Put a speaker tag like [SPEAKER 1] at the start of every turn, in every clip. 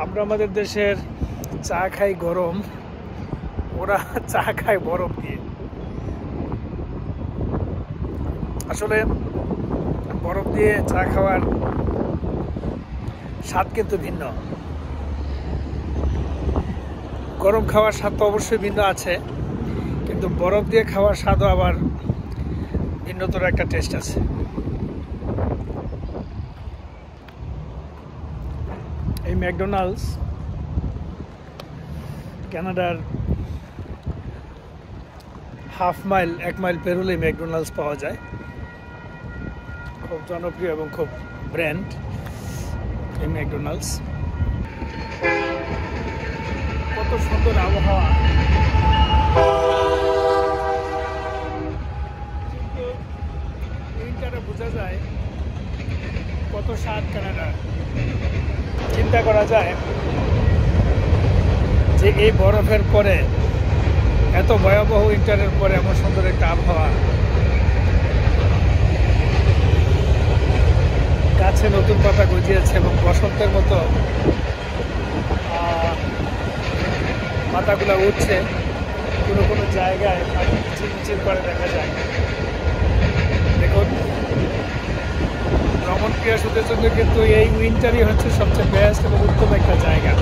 [SPEAKER 1] আমরা আমাদের দেশের চা খাই গরম, ওরা চা খায় বরফ দিয়ে। আসলে বরফ দিয়ে চা খাওয়ার স্বাদ কিন্তু ভিন্ন। গরম খাওয়ার স্বাদ তো অবশ্যই ভিন্ন আছে, কিন্তু বরফ দিয়ে খাওয়ার স্বাদও আবার ভিন্নতর একটা টেস্ট আছে। এই ম্যাকডোনাল্ডস কানাডার এক মাইল পেরোলেই ম্যাকডোনাল্ডস পাওয়া যায়। খুব জনপ্রিয় এবং খুব ব্র্যান্ড এই ম্যাকডোনাল্ডস। কত সুন্দর আবহাওয়া, কিন্তু উইন্টারে বোঝা যায় কত স্বাদ কানাডার। চিন্তা করা যায় যে এই বরফের পরে, এত ভয়াবহ উইন্টারের পরে এমন সুন্দর একটা আবহাওয়া, গাছে নতুন পাতা গজিয়েছে এবং বসন্তের মতো পাতাগুলো উঠছে। কোনো কোনো জায়গায় চিরচির করে দেখা যায়। দেখুন, ভ্রমণ পিয়াসুদের জন্য কিন্তু এই উইন্টারই হচ্ছে সবচেয়ে বেস্ট এবং উত্তম একটা জায়গা,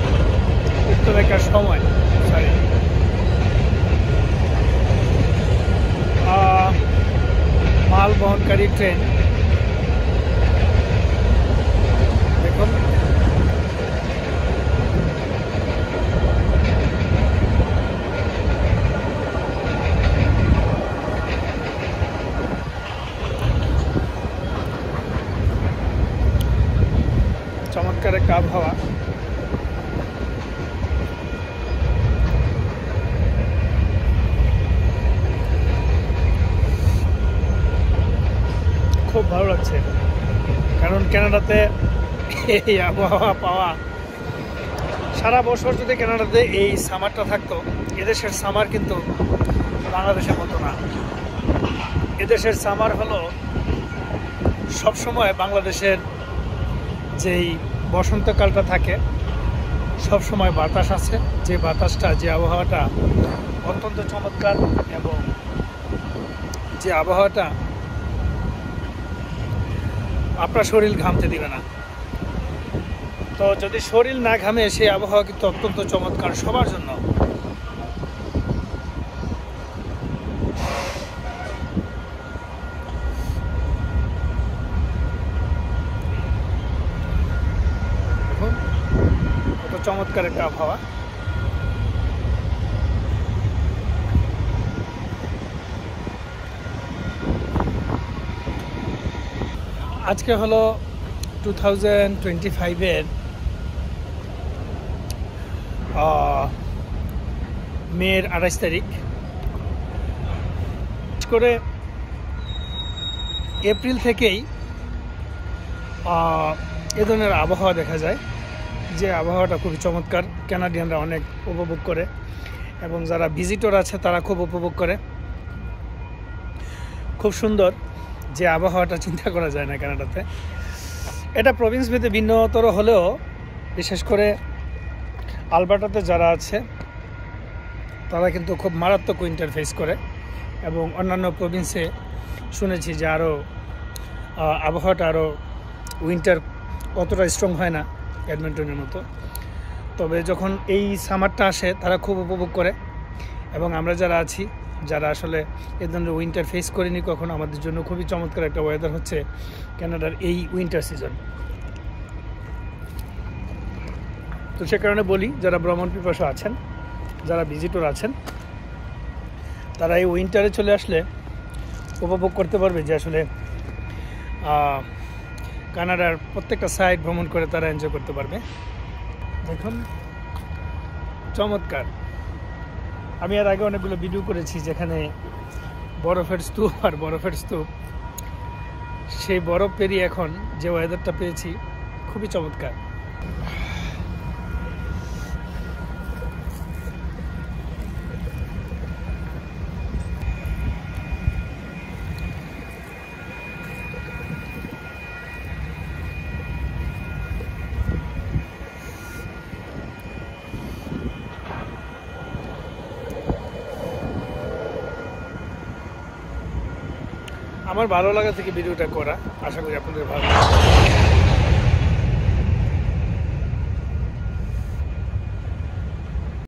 [SPEAKER 1] উত্তম একটা সময়। সরি, মাল বহনকারী ট্রেন দেখুন, চমৎকার একটা আবহাওয়া। খুব ভালো লাগছে, কারণ কানাডাতে এই আবহাওয়া পাওয়া, সারা বছর যদি কানাডাতে এই সামারটা থাকতো, এদেশের সামার কিন্তু বাংলাদেশের মতো না। এদেশের সামার হলো সবসময় বাংলাদেশের যেই বসন্তকালটা থাকে, সবসময় বাতাস আছে, যে বাতাসটা, যে আবহাওয়াটা অত্যন্ত চমৎকার, এবং যে আবহাওয়াটা আপনার শরীর ঘামতে দিবে না। তো যদি শরীর না ঘামে, সেই আবহাওয়া কিন্তু অত্যন্ত চমৎকার সবার জন্য। দেখুন কত চমৎকার একটা আবহাওয়া। আজকে হলো 2025-এর মের 28 তারিখ। করে এপ্রিল থেকেই এ ধরনের আবহাওয়া দেখা যায়, যে আবহাওয়াটা খুবই চমৎকার। কানাডিয়ানরা অনেক উপভোগ করে, এবং যারা ভিজিটর আছে তারা খুব উপভোগ করে। খুব সুন্দর যে আবহাওয়াটা, চিন্তা করা যায় না কানাডাতে। এটা প্রভিন্স ভেদে ভিন্নতর হলেও, বিশেষ করে আলবার্টাতে যারা আছে তারা কিন্তু খুব মারাত্মক উইন্টার ফেস করে, এবং অন্যান্য প্রভিন্সে শুনেছি যে আরও আবহাওয়াটা আরও উইন্টার অতটা স্ট্রং হয় না এডমন্টনের মতো। তবে যখন এই সামারটা আসে তারা খুব উপভোগ করে, এবং আমরা যারা আছি, যারা আসলে এ ধরনের উইন্টার ফেস করিনি কখনো, আমাদের জন্য খুবই চমৎকার একটা ওয়েদার হচ্ছে কানাডার এই উইন্টার সিজন। তো সে কারণে বলি, যারা ভ্রমণ পিপাসু আছেন, যারা ভিজিটর আছেন, তারা এই উইন্টারে চলে আসলে উপভোগ করতে পারবে যে আসলে কানাডার প্রত্যেকটা সাইড ভ্রমণ করে তারা এনজয় করতে পারবে। দেখুন চমৎকার। আমি এর আগে অনেকগুলো ভিডিও করেছি যেখানে বরফের স্তূপ আর বরফের স্তূপ, সেই বরফ পেরিয়ে এখন যে ওয়েদারটা পেয়েছি খুবই চমৎকার। আমার ভালো লাগা থেকে ভিডিওটা করা, আশা করি আপনাদের ভালো লাগবে।